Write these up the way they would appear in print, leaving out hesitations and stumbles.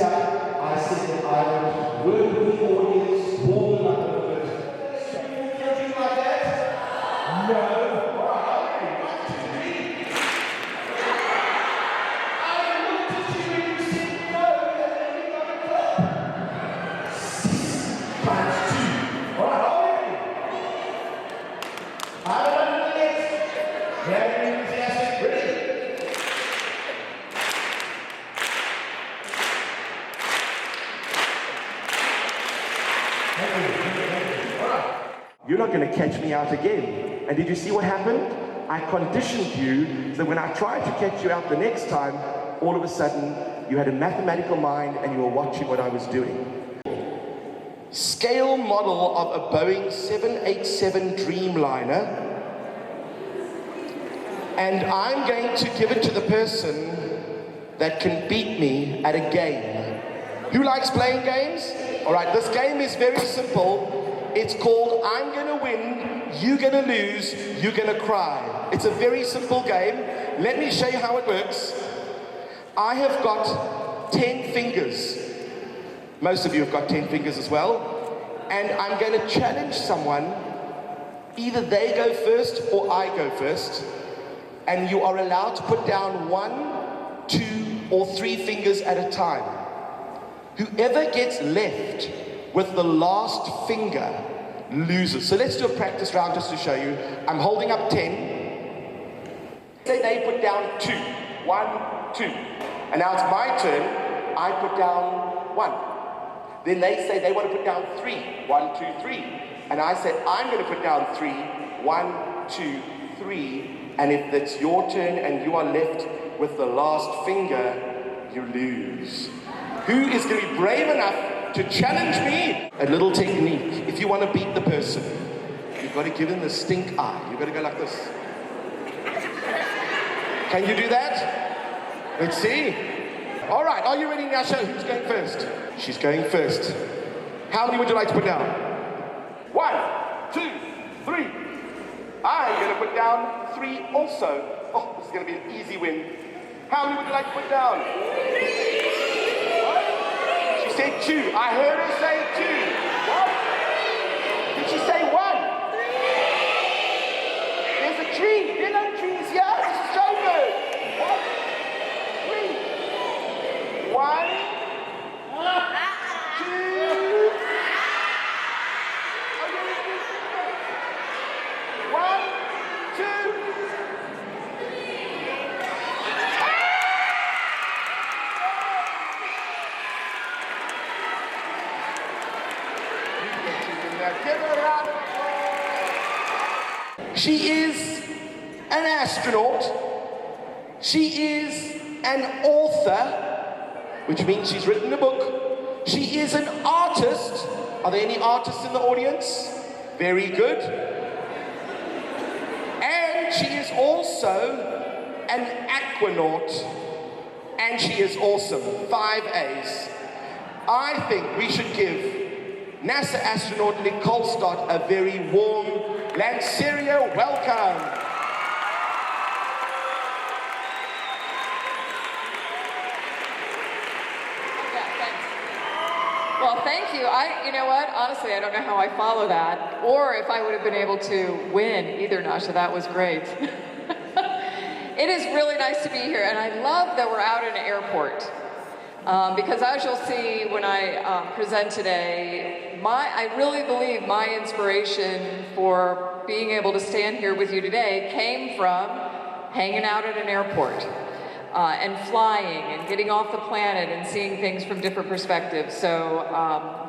up, I said that I would work with the audience, warm them up a little bit. Something like that? No. All right, okay. 1, 2, 3. I looked at you and you said no, and then you got a clap. 6 times 2. All right, okay. I don't know the next. Very enthusiastic, ready? You're not going to catch me out again. And did you see what happened? I conditioned you so that when I tried to catch you out the next time, all of a sudden you had a mathematical mind and you were watching what I was doing. Scale model of a Boeing 787 Dreamliner. And I'm going to give it to the person that can beat me at a game. Who likes playing games? All right, this game is very simple. It's called I'm gonna win, you're gonna lose, you're gonna cry. It's a very simple game. Let me show you how it works. I have got 10 fingers. Most of you have got 10 fingers as well. And I'm gonna challenge someone. Either they go first or I go first. And you are allowed to put down 1, 2, or 3 fingers at a time. Whoever gets left with the last finger loses. So let's do a practice round just to show you. I'm holding up 10. Say they put down 2. 1, 2. And now it's my turn. I put down 1. Then they say they want to put down 3. 1, 2, 3. And I say I'm going to put down 3. 1, 2, 3. And if it's your turn and you are left with the last finger, you lose. Who is going to be brave enough to challenge me? A little technique. If you want to beat the person, you've got to give them the stink eye. You've got to go like this. Can you do that? Let's see. All right, are you ready now? Show who's going first. She's going first. How many would you like to put down? 1, 2, 3. I'm going to put down 3 also. Oh, this is going to be an easy win. How many would you like to put down? 3. She said 2. I heard her say 2. What? Did she say 1? 3. There's a tree. There are no trees here. This is Joburg. What? 3. 1, 2. 1, 2. Give her a round of applause. She is an astronaut. She is an author, which means she's written a book. She is an artist. Are there any artists in the audience? Very good. And she is also an aquanaut. And she is awesome. 5 A's. I think we should give NASA astronaut Nicole Stott a very warm Lanseria welcome. Yeah, thanks. Well, thank you. You know what? Honestly, I don't know how I follow that, or if I would have been able to win either, Nasha. That was great. It is really nice to be here, and I love that we're out in an airport. Because as you'll see when I present today, I really believe my inspiration for being able to stand here with you today came from hanging out at an airport and flying and getting off the planet and seeing things from different perspectives. So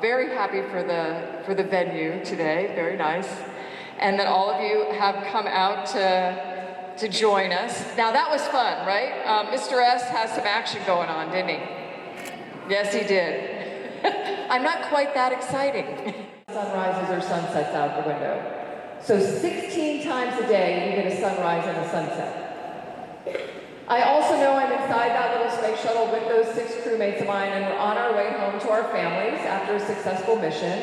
very happy for the venue today, very nice. And that all of you have come out to join us. Now that was fun, right? Mr. S has some action going on, didn't he? Yes, he did. I'm not quite that exciting. Sunrises or sunsets out the window. So 16 times a day, you get a sunrise and a sunset. I also know I'm inside that little space shuttle with those 6 crewmates of mine, and we're on our way home to our families after a successful mission.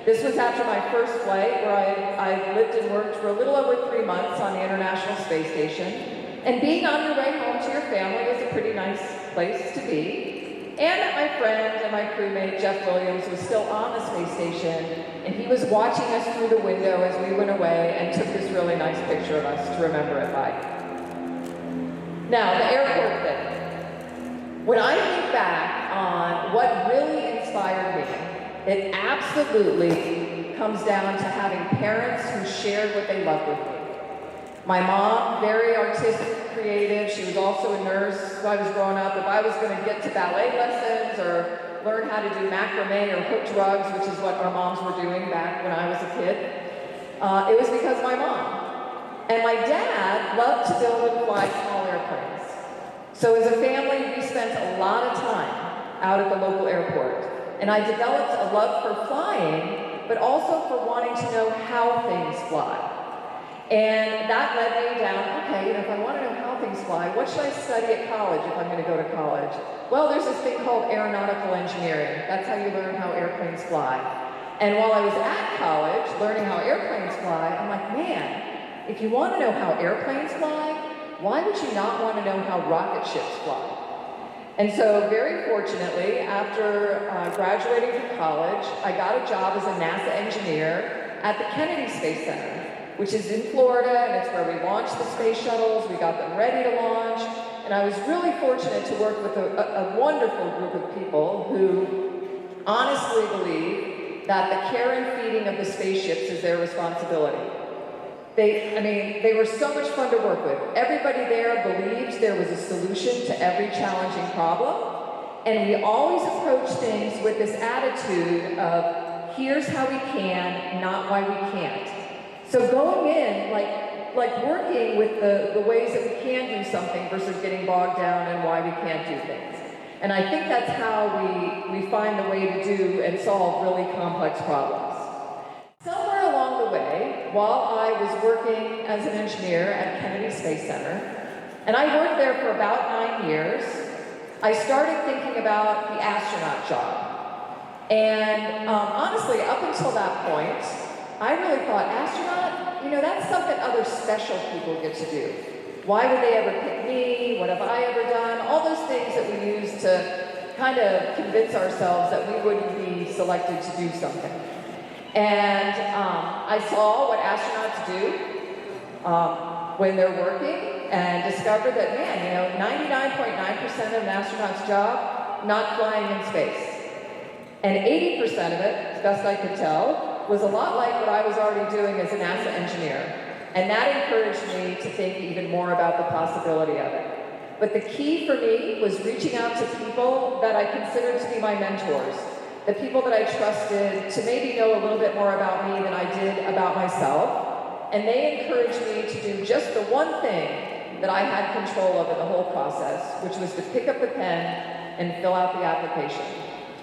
This was after my first flight, where I lived and worked for a little over 3 months on the International Space Station. And being on your way home to your family is a pretty nice place to be. And that my friend and my crewmate, Jeff Williams, was still on the space station, and he was watching us through the window as we went away and took this really nice picture of us to remember it by. Now, the airport thing. When I think back on what really inspired me, it absolutely comes down to having parents who shared what they loved with me. My mom, very artistic, creative. She was also a nurse when I was growing up. If I was going to get to ballet lessons or learn how to do macrame or hooked rugs, which is what our moms were doing back when I was a kid, it was because of my mom. And my dad loved to build and fly small airplanes. So as a family, we spent a lot of time out at the local airport. And I developed a love for flying, but also for wanting to know how things fly. And that led me down, okay, if I want to know how things fly, what should I study at college if I'm going to go to college? Well, there's this thing called aeronautical engineering. That's how you learn how airplanes fly. And while I was at college, learning how airplanes fly, I'm like, man, if you want to know how airplanes fly, why would you not want to know how rocket ships fly? And so, very fortunately, after graduating from college, I got a job as a NASA engineer at the Kennedy Space Center, which is in Florida, and it's where we launched the space shuttles. We got them ready to launch, and I was really fortunate to work with a wonderful group of people who honestly believe that the care and feeding of the spaceships is their responsibility. They were so much fun to work with. Everybody there believed there was a solution to every challenging problem, and we always approached things with this attitude of, here's how we can, not why we can't. So going in, like working with the ways that we can do something versus getting bogged down in why we can't do things. And I think that's how we find the way to do and solve really complex problems. Somewhere along the way, while I was working as an engineer at Kennedy Space Center, and I worked there for about 9 years, I started thinking about the astronaut job. And honestly, up until that point, I really thought, astronaut, that's something other special people get to do. Why would they ever pick me? What have I ever done? All those things that we use to kind of convince ourselves that we wouldn't be selected to do something. And I saw what astronauts do when they're working and discovered that, man, 99.9% of an astronaut's job, not flying in space. And 80% of it, as best I could tell, was a lot like what I was already doing as a NASA engineer. And that encouraged me to think even more about the possibility of it. But the key for me was reaching out to people that I considered to be my mentors, the people that I trusted to maybe know a little bit more about me than I did about myself. And they encouraged me to do just the one thing that I had control of in the whole process, which was to pick up the pen and fill out the application.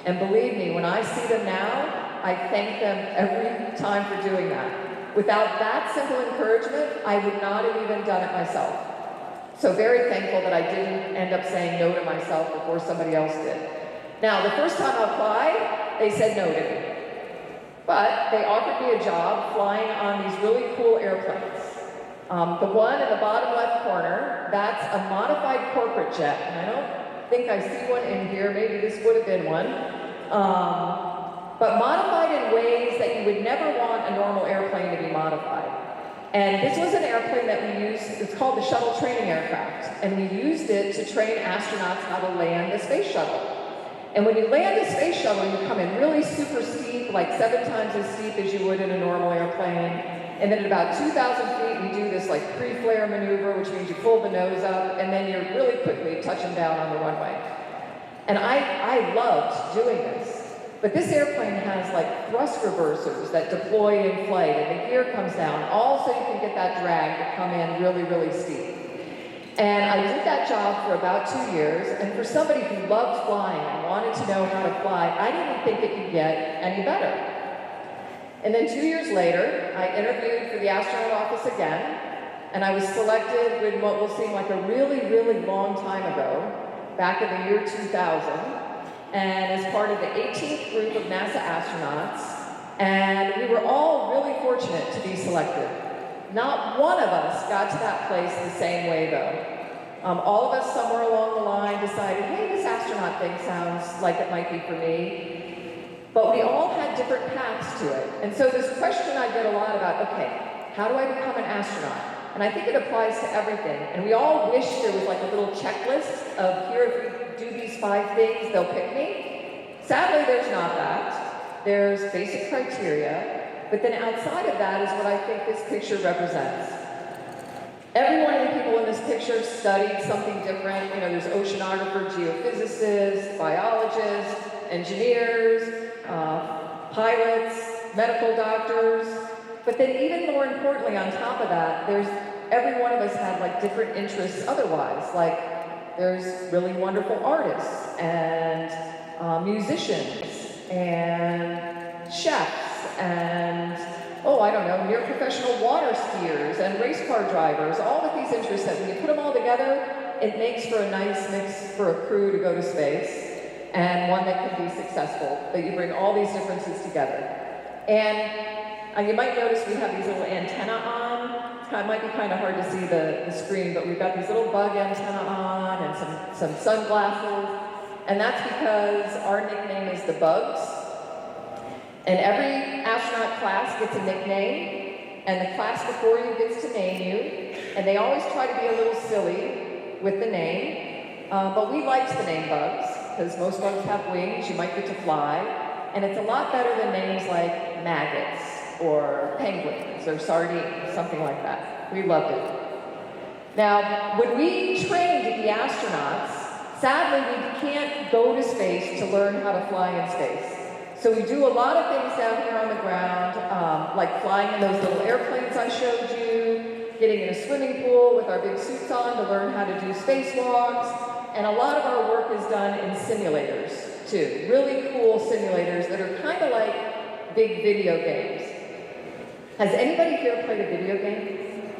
And believe me, when I see them now, I thank them every time for doing that. Without that simple encouragement, I would not have even done it myself. So very thankful that I didn't end up saying no to myself before somebody else did. Now, the first time I applied, they said no to me. But they offered me a job flying on these really cool airplanes. The one in the bottom left corner, that's a modified corporate jet. And I don't think I see one in here. Maybe this would have been one. But modified in ways that you would never want a normal airplane to be modified. And this was an airplane that we used, it's called the shuttle training aircraft, and we used it to train astronauts how to land the space shuttle. And when you land the space shuttle, you come in really super steep, like 7 times as steep as you would in a normal airplane. And then at about 2,000 feet, we do this like pre-flare maneuver, which means you pull the nose up, and then you're really quickly touching down on the runway. And I loved doing this. But this airplane has like thrust reversers that deploy in flight, and the gear comes down, all so you can get that drag to come in really, really steep. And I did that job for about 2 years, and for somebody who loved flying and wanted to know how to fly, I didn't think it could get any better. And then 2 years later, I interviewed for the astronaut office again, and I was selected in what will seem like a really, really long time ago, back in the year 2000. And as part of the 18th group of NASA astronauts, and we were all really fortunate to be selected. Not one of us got to that place the same way, though. All of us somewhere along the line decided, hey, this astronaut thing sounds like it might be for me. But we all had different paths to it. And so this question I get a lot about, okay, how do I become an astronaut? And I think it applies to everything. And we all wish there was like a little checklist of here, if we do these 5 things, they'll pick me. Sadly, there's not that. There's basic criteria. But then outside of that is what I think this picture represents. Every one of the people in this picture studied something different. You know, there's oceanographer, geophysicists, biologists, engineers, pilots, medical doctors. But then even more importantly on top of that, every one of us had like different interests otherwise. Like there's really wonderful artists and musicians and chefs and I don't know, near professional water skiers and race car drivers, all of these interests that when you put them all together, it makes for a nice mix for a crew to go to space and one that can be successful, that you bring all these differences together. And you might notice we have these little antennae on. It might be kind of hard to see the screen, but we've got these little bug antennae on and some sunglasses. And that's because our nickname is the Bugs. And every astronaut class gets a nickname, and the class before you gets to name you, and they always try to be a little silly with the name, but we liked the name Bugs, because most bugs have wings, you might get to fly, and it's a lot better than names like maggots, or penguins, or sardines, something like that. We loved it. Now, when we trained to be astronauts, sadly we can't go to space to learn how to fly in space. So we do a lot of things down here on the ground, like flying in those little airplanes I showed you, getting in a swimming pool with our big suits on to learn how to do spacewalks, and a lot of our work is done in simulators, too. Really cool simulators that are kind of like big video games. Has anybody here played a video game?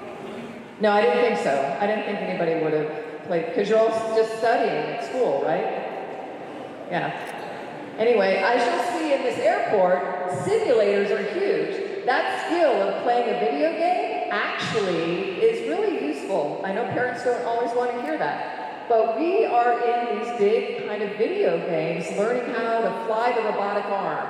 No, I didn't think so. I didn't think anybody would have played, because you're all just studying at school, right? Yeah. Anyway, as you'll see in this airport, simulators are huge. That skill of playing a video game actually is really useful. I know parents don't always want to hear that. But we are in these big kind of video games learning how to fly the robotic arm,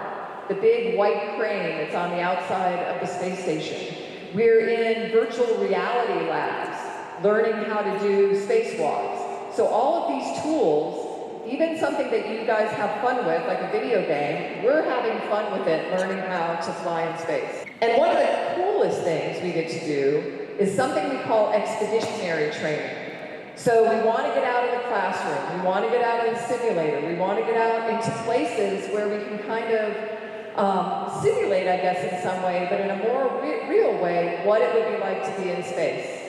the big white crane that's on the outside of the space station. We're in virtual reality labs learning how to do spacewalks. So all of these tools, even something that you guys have fun with, like a video game, we're having fun with it, learning how to fly in space. And one of the coolest things we get to do is something we call expeditionary training. So we want to get out of the classroom, we want to get out of the simulator, we want to get out into places where we can kind of simulate, I guess, in some way, but in a more real way, what it would be like to be in space.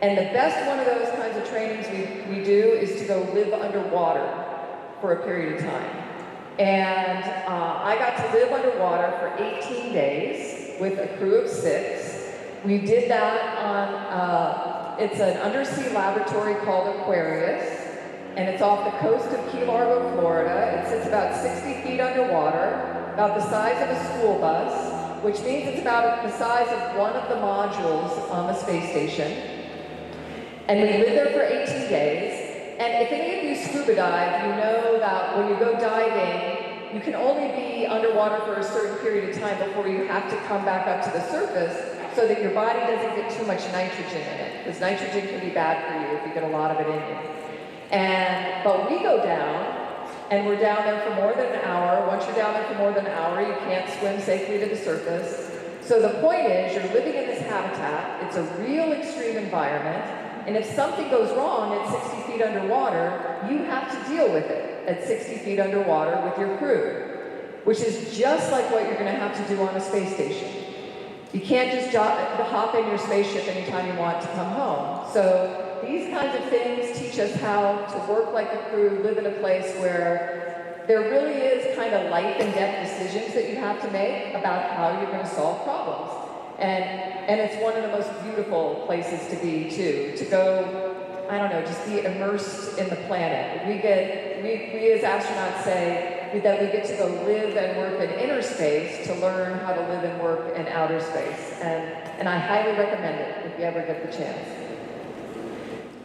And the best one of those kinds of trainings we do is to go live underwater for a period of time. And I got to live underwater for 18 days with a crew of 6. We did that on, it's an undersea laboratory called Aquarius, and it's off the coast of Key Largo, Florida. It sits about 60 feet underwater, about the size of a school bus, which means it's about the size of one of the modules on the space station. And we lived there for 18 days. And if any of you scuba dive, you know that when you go diving, you can only be underwater for a certain period of time before you have to come back up to the surface so that your body doesn't get too much nitrogen in it, because nitrogen can be bad for you if you get a lot of it in you. But we go down, and we're down there for more than an hour. Once you're down there for more than an hour, you can't swim safely to the surface. So the point is, you're living in this habitat. It's a real extreme environment. And if something goes wrong at 60 feet underwater, you have to deal with it at 60 feet underwater with your crew, which is just like what you're going to have to do on a space station. You can't just hop in your spaceship anytime you want to come home. So these kinds of things teach us how to work like a crew, live in a place where there really is kind of life and death decisions that you have to make about how you're going to solve problems. And it's one of the most beautiful places to be, too. To go, I don't know, just be immersed in the planet. We as astronauts say that we get to go live and work in inner space to learn how to live and work in outer space. And I highly recommend it if you ever get the chance.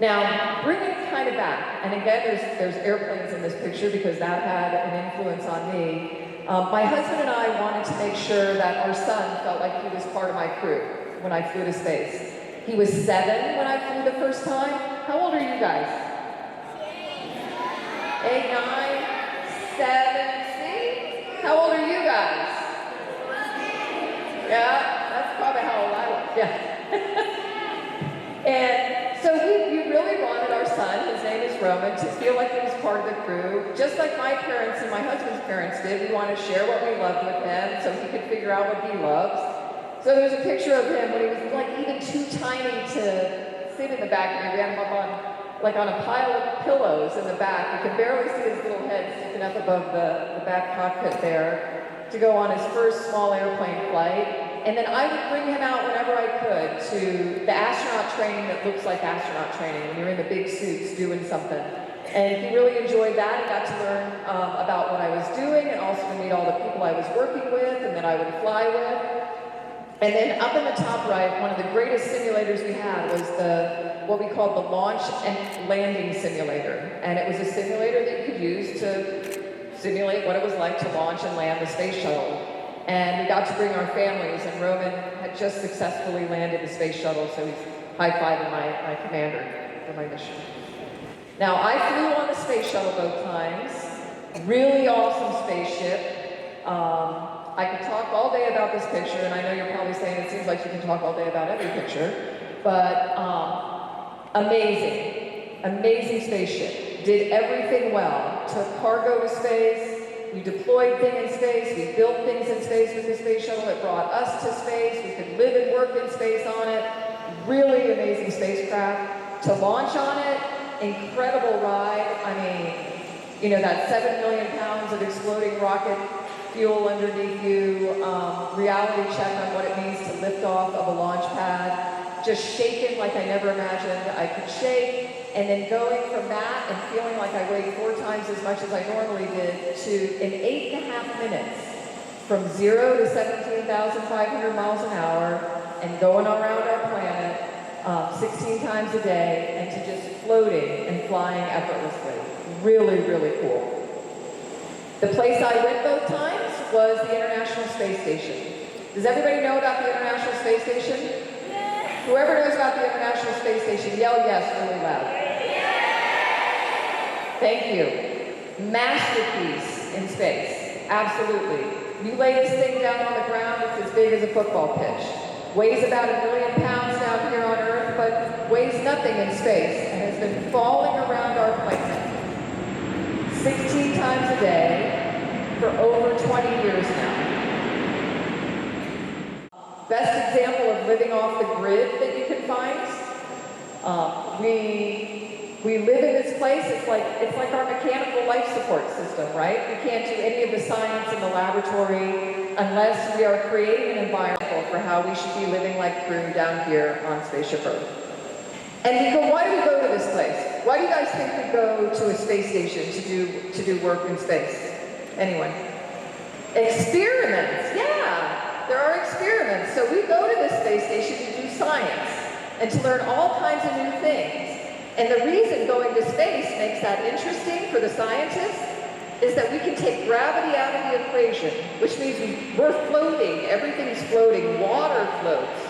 Now, bringing kind of back. And again, there's airplanes in this picture because that had an influence on me. My husband and I wanted to make sure that our son felt like he was part of my crew when I flew to space. He was 7 when I flew the first time. How old are you guys? 8, 9, 7, see? How old are you guys? Yeah, that's probably how old I was, yeah. And so we really wanted our son, his name is Roman, to feel like he was part of the crew. Just like my parents and my husband's parents did, we wanted to share what we loved with him so he could figure out what he loves. So there's a picture of him when he was like even too tiny to sit in the back of me. We had him up on a pile of pillows in the back. You could barely see his little head sticking up above the back cockpit there to go on his first small airplane flight. And then I would bring him out whenever I could to the astronaut training that looks like astronaut training, when you're in the big suits doing something. And he really enjoyed that. He got to learn about what I was doing and also to meet all the people I was working with and that I would fly with. And then up in the top right, one of the greatest simulators we had was what we called the Launch and Landing Simulator. And it was a simulator that you could use to simulate what it was like to launch and land the space shuttle. And we got to bring our families, and Roman had just successfully landed the space shuttle, so he's high-fiving my commander for my mission. Now, I flew on the space shuttle both times. Really awesome spaceship. I could talk all day about this picture, and I know you're probably saying it seems like you can talk all day about every picture, but amazing spaceship. Did everything well. Took cargo to space. We deployed things in space, we built things in space with the space shuttle. It brought us to space. We could live and work in space on it. Really amazing spacecraft. To launch on it, incredible ride. I mean, you know, that 7 million pounds of exploding rocket fuel underneath you, reality check on what it means to lift off of a launch pad. Just shaking like I never imagined I could shake. And then going from that and feeling like I weighed 4 times as much as I normally did to in 8.5 minutes from 0 to 17,500 miles an hour and going around our planet 16 times a day and to just floating and flying effortlessly. Really, really cool. The place I went both times was the International Space Station. Does everybody know about the International Space Station? Whoever knows about the International Space Station, yell yes really loud. Thank you. Masterpiece in space. Absolutely. You lay this thing down on the ground, it's as big as a football pitch. Weighs about 1 million pounds down here on Earth, but weighs nothing in space and has been falling around our planet 16 times a day for over 20 years now. Best example of living off the grid that you can find. We live in this place. It's like our mechanical life support system, right? We can't do any of the science in the laboratory unless we are creating an environment for how we should be living like crew down here on Spaceship Earth. And you go, why do we go to this place? Why do you guys think we go to a space station to do work in space? Anyone? Experiments, yeah. There are experiments. So we go to this space station to do science and to learn all kinds of new things. And the reason going to space makes that interesting for the scientists is that we can take gravity out of the equation, which means we're floating, everything's floating, water floats.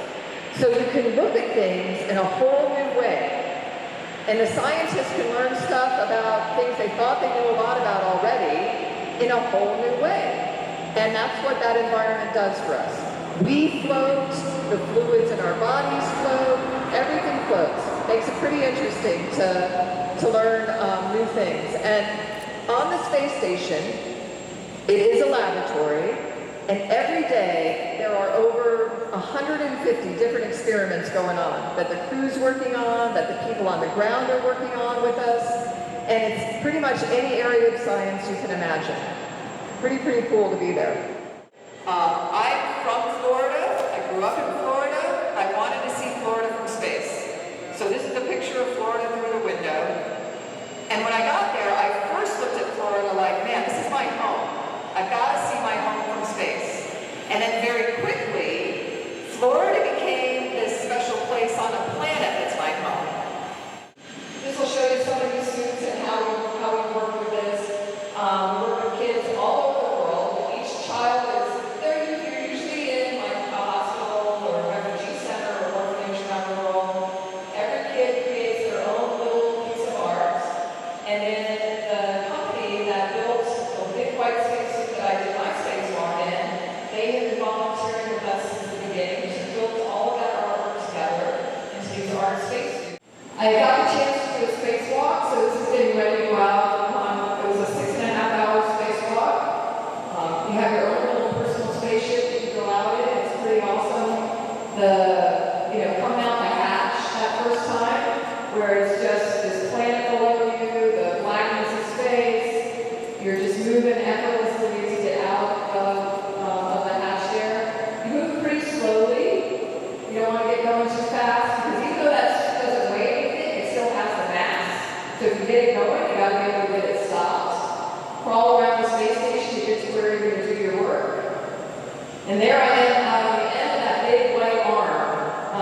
So you can look at things in a whole new way. And the scientists can learn stuff about things they thought they knew a lot about already in a whole new way. And that's what that environment does for us. We float, the fluids in our bodies float, everything floats. Makes it pretty interesting to learn new things. And on the space station, it is a laboratory, and every day there are over 150 different experiments going on that the crew's working on, that the people on the ground are working on with us, and it's pretty much any area of science you can imagine. Pretty cool to be there. I'm from Florida. I grew up in Florida. I wanted to see Florida from space. So this is a picture of Florida through the window. And when I got there, I first looked at Florida like, man, this is my home. I've got to see my home from space. And then very quickly, Florida became this special place on a planet that's my home. This will show you some of these a chance to do a spacewalk, so this is getting ready to go out on, it was a 6.5-hour spacewalk. You have your own little personal spaceship that you go out in, it's pretty awesome. Coming out the hatch that first time, where it's just this planet below you, the blackness of space, you're just moving effortlessly to get out of the hatch there. You move pretty slowly, you don't want to get going too fast, because even though that doesn't weigh anything, it still has the mass. So if you get it going, you gotta be able to get it stopped. Crawl around the space station to get to where you're gonna do your work. And there I am out on the end of that big white arm.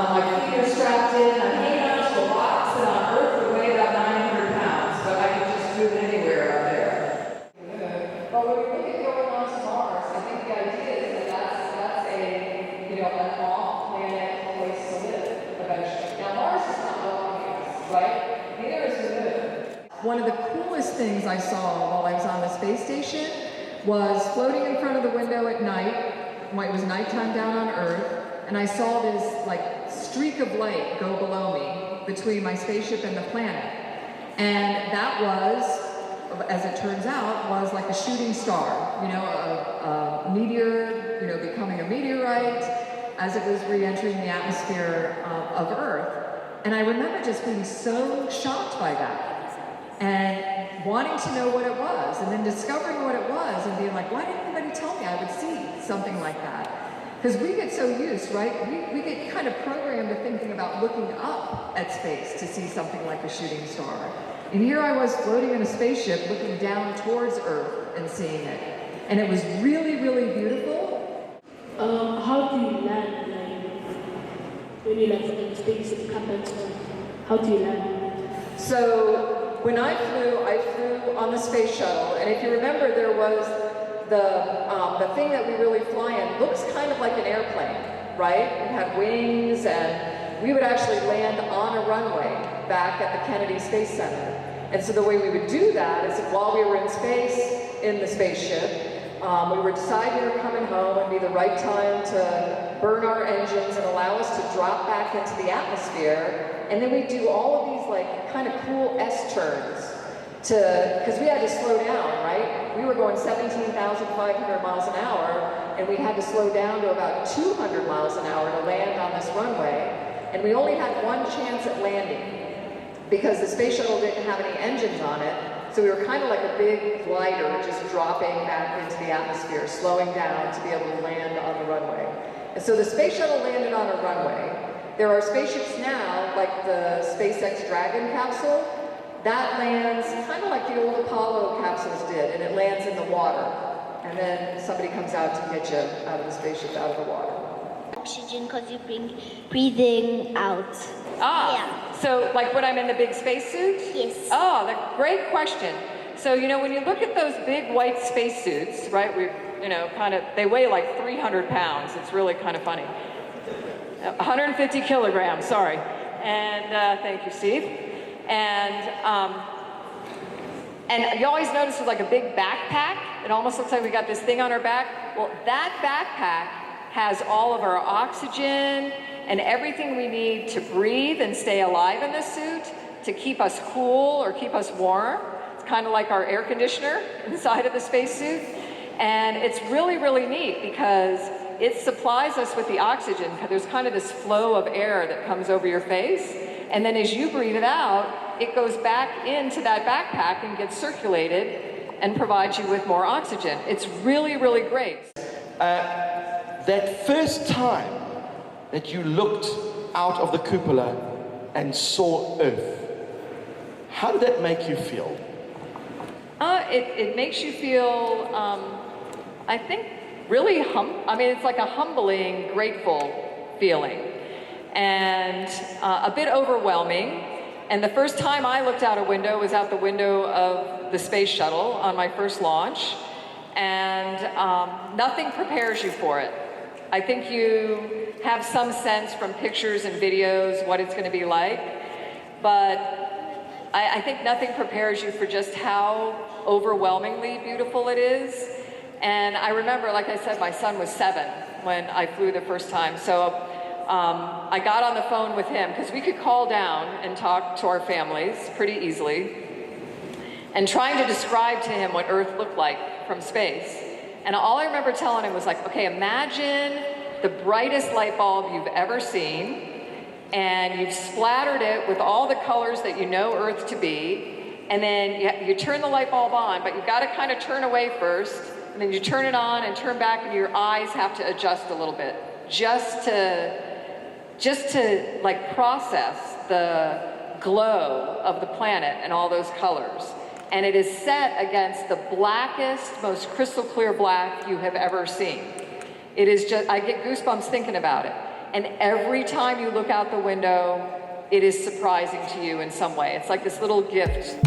My feet are strapped in, I'm hanging onto a box that on Earth would weigh about 900 pounds, but I can just move anywhere out there. But when we look at going on to Mars, I think the idea is that that's an off-planet place to live eventually. Now Mars is not welcoming us, right? Neither is the Moon. One of the coolest things I saw while I was on the space station was floating in front of the window at night, when it was nighttime down on Earth, and I saw this streak of light go below me between my spaceship and the planet. And that was, as it turns out, was like a shooting star, a meteor, becoming a meteorite as it was re-entering the atmosphere of Earth. And I remember just being so shocked by that and wanting to know what it was, and then discovering what it was and being like, why didn't anybody tell me I would see something like that? Because we get so used, right? We get kind of programmed to thinking about looking up at space to see something like a shooting star. And here I was floating in a spaceship looking down towards Earth and seeing it. And it was really, really beautiful. How do you land? When you land in space, it happens. How do you land? So when I flew on the space shuttle, and if you remember, there was the thing that we really fly in looks kind of like an airplane, right? It had wings, and we would actually land on a runway back at the Kennedy Space Center. And so the way we would do that is that while we were in space, in the spaceship, we would decide we were coming home and be the right time to burn our engines and allow us to drop back into the atmosphere. And then we'd do all of these kind of cool S-turns because we had to slow down, right? We were going 17,500 miles an hour, and we had to slow down to about 200 miles an hour to land on this runway. And we only had one chance at landing because the space shuttle didn't have any engines on it. So we were kind of like a big glider just dropping back into the atmosphere, slowing down to be able to land on the runway. And so the space shuttle landed on a runway. There are spaceships now, like the SpaceX Dragon capsule, that lands kind of like the old Apollo capsules did, and it lands in the water. And then somebody comes out to get you out of the spaceship, out of the water. Oxygen because you're breathing out. Yeah. So like when I'm in the big spacesuit? Yes. Oh, great question. So, when you look at those big white spacesuits, right, they weigh like 300 pounds. It's really kind of funny. 150 kilograms, sorry. And thank you, Steve. And you always notice there's like a big backpack. It almost looks like we got this thing on our back. Well, that backpack has all of our oxygen and everything we need to breathe and stay alive in this suit to keep us cool or keep us warm. It's kind of like our air conditioner inside of the spacesuit. And it's really, really neat because it supplies us with the oxygen, because there's kind of this flow of air that comes over your face. And then as you breathe it out, it goes back into that backpack and gets circulated and provides you with more oxygen. It's really, really great. That first time that you looked out of the cupola and saw Earth, how did that make you feel? It makes you feel, I think, really it's like a humbling, grateful feeling. And a bit overwhelming. And the first time I looked out a window was out the window of the space shuttle on my first launch. And nothing prepares you for it. I think you have some sense from pictures and videos what it's going to be like. But I think nothing prepares you for just how overwhelmingly beautiful it is. And I remember, like I said, my son was 7 when I flew the first time. So I got on the phone with him because we could call down and talk to our families pretty easily, and trying to describe to him what Earth looked like from space. And all I remember telling him was like, okay, imagine the brightest light bulb you've ever seen, and you've splattered it with all the colors that you know Earth to be, and then you turn the light bulb on, but you've got to kind of turn away first, and then you turn it on and turn back, and your eyes have to adjust a little bit, just to like process the glow of the planet and all those colors. And it is set against the blackest, most crystal clear black you have ever seen. It is just, I get goosebumps thinking about it. And every time you look out the window, it is surprising to you in some way. It's like this little gift